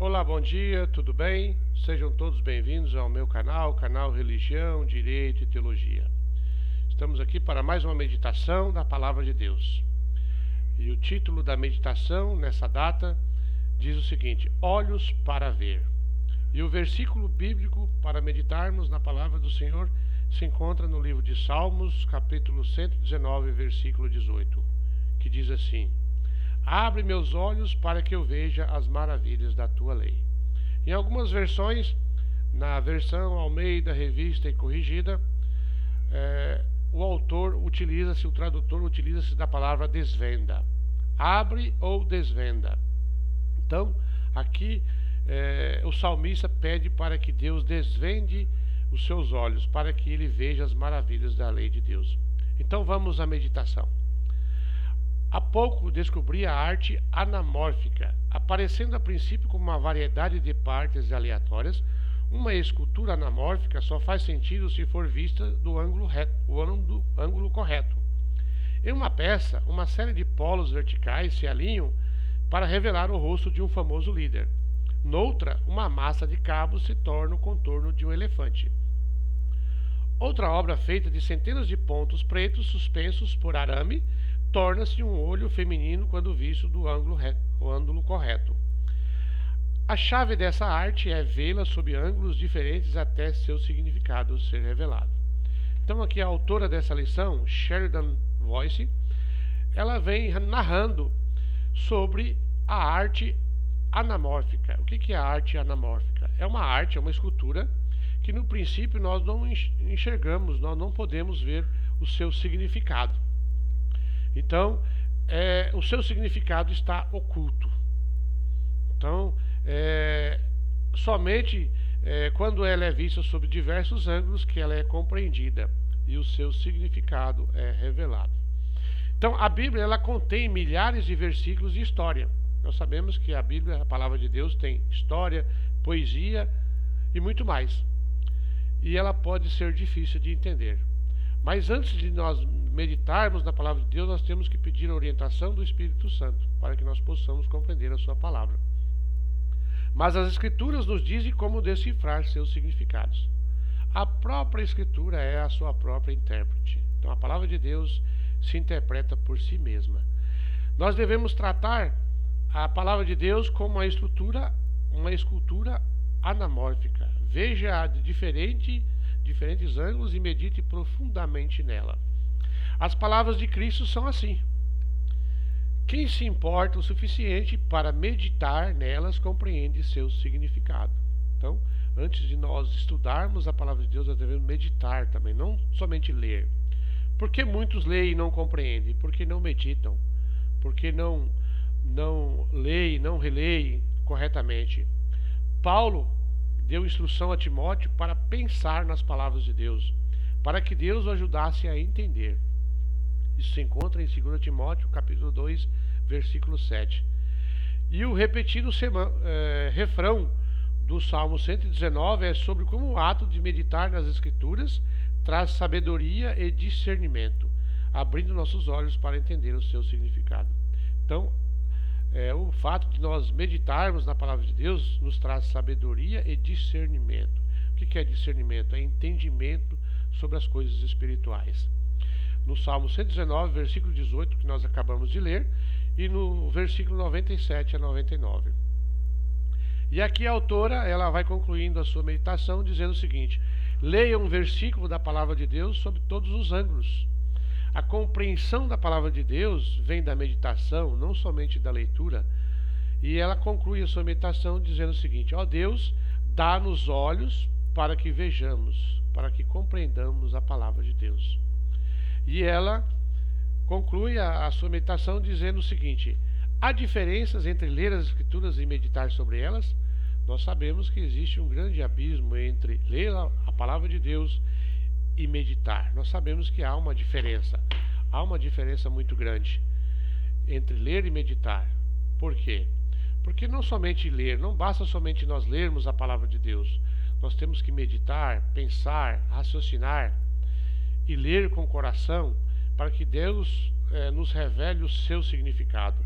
Olá, bom dia, tudo bem? Sejam todos bem-vindos ao meu canal Religião, Direito e Teologia. Estamos aqui para mais uma meditação da Palavra de Deus. E o título da meditação nessa data diz o seguinte: Olhos para ver. E o versículo bíblico para meditarmos na Palavra do Senhor se encontra no livro de Salmos, capítulo 119, versículo 18, que diz assim: Abre meus olhos para que eu veja as maravilhas da tua lei. Em algumas versões, na versão Almeida, Revista e Corrigida, o tradutor utiliza-se da palavra desvenda. Abre ou desvenda. Então, aqui o salmista pede para que Deus desvende os seus olhos, para que ele veja as maravilhas da lei de Deus. Então vamos à meditação. Há pouco descobri a arte anamórfica, aparecendo a princípio como uma variedade de partes aleatórias. Uma escultura anamórfica só faz sentido se for vista do ângulo correto. Em uma peça, uma série de polos verticais se alinham para revelar o rosto de um famoso líder. Noutra, uma massa de cabos se torna o contorno de um elefante. Outra obra feita de centenas de pontos pretos suspensos por arame torna-se um olho feminino quando visto do ângulo correto. A chave dessa arte é vê-la sob ângulos diferentes até seu significado ser revelado. Então aqui a autora dessa lição, Sheridan Voice, ela vem narrando sobre a arte anamórfica. O que é a arte anamórfica? É uma escultura que no princípio nós não enxergamos, nós não podemos ver o seu significado. Então, o seu significado está oculto. Então, somente quando ela é vista sob diversos ângulos que ela é compreendida e o seu significado é revelado. Então, a Bíblia ela contém milhares de versículos de história. Nós sabemos que a Bíblia, a palavra de Deus, tem história, poesia e muito mais. E ela pode ser difícil de entender. Mas antes de nós meditarmos na palavra de Deus, nós temos que pedir a orientação do Espírito Santo para que nós possamos compreender a sua palavra. Mas as Escrituras nos dizem como decifrar seus significados. A própria Escritura é a sua própria intérprete. Então a palavra de Deus se interpreta por si mesma. Nós devemos tratar a palavra de Deus como uma escultura anamórfica. Veja-a de diferentes ângulos e medite profundamente nela. As palavras de Cristo são assim. Quem se importa o suficiente para meditar nelas compreende seu significado. Então, antes de nós estudarmos a palavra de Deus, nós devemos meditar também, não somente ler. Por que muitos leem e não compreendem? Porque não meditam, porque não leem, não releem corretamente. Paulo deu instrução a Timóteo para pensar nas palavras de Deus, para que Deus o ajudasse a entender. Isso se encontra em 2 Timóteo, capítulo 2, versículo 7. E o repetido refrão do Salmo 119 é sobre como o ato de meditar nas Escrituras traz sabedoria e discernimento, abrindo nossos olhos para entender o seu significado. Então, o fato de nós meditarmos na palavra de Deus nos traz sabedoria e discernimento. O que é discernimento? É entendimento sobre as coisas espirituais. No Salmo 119, versículo 18, que nós acabamos de ler, e no versículo 97 a 99. E aqui a autora ela vai concluindo a sua meditação dizendo o seguinte: leia um versículo da palavra de Deus sob todos os ângulos. A compreensão da palavra de Deus vem da meditação, não somente da leitura. E ela conclui a sua meditação dizendo o seguinte: ó Deus, dá-nos olhos para que vejamos, para que compreendamos a palavra de Deus. E ela conclui a sua meditação dizendo o seguinte: há diferenças entre ler as Escrituras e meditar sobre elas? Nós sabemos que existe um grande abismo entre ler a palavra de Deus e meditar. Nós sabemos que há uma diferença muito grande entre ler e meditar. Por quê? Porque não somente ler, não basta somente nós lermos a palavra de Deus. Nós temos que meditar, pensar, raciocinar e ler com o coração para que Deus nos revele o seu significado.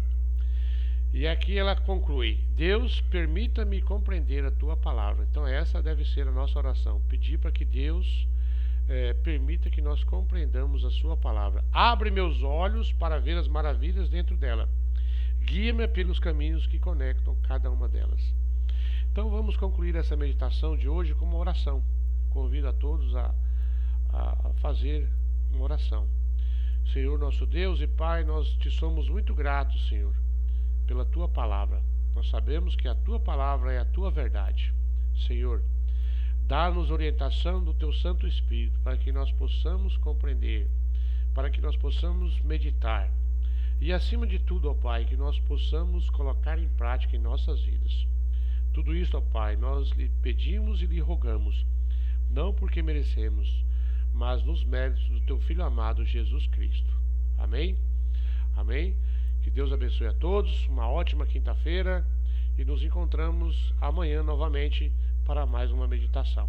E aqui ela conclui: Deus, permita-me compreender a tua palavra. Então essa deve ser a nossa oração, pedir para que Deus permita que nós compreendamos a sua palavra. Abre meus olhos para ver as maravilhas dentro dela. Guia-me pelos caminhos que conectam cada uma delas. Então vamos concluir essa meditação de hoje com uma oração. Convido a todos a fazer uma oração. Senhor nosso Deus e Pai, nós te somos muito gratos, Senhor, pela tua palavra. Nós sabemos que a tua palavra é a tua verdade. Senhor, dá-nos orientação do teu Santo Espírito para que nós possamos compreender, para que nós possamos meditar e, acima de tudo, ó Pai, que nós possamos colocar em prática em nossas vidas. Tudo isso, ó Pai, nós lhe pedimos e lhe rogamos, não porque merecemos, mas nos méritos do teu Filho amado Jesus Cristo. Amém? Amém? Que Deus abençoe a todos, uma ótima quinta-feira e nos encontramos amanhã novamente para mais uma meditação.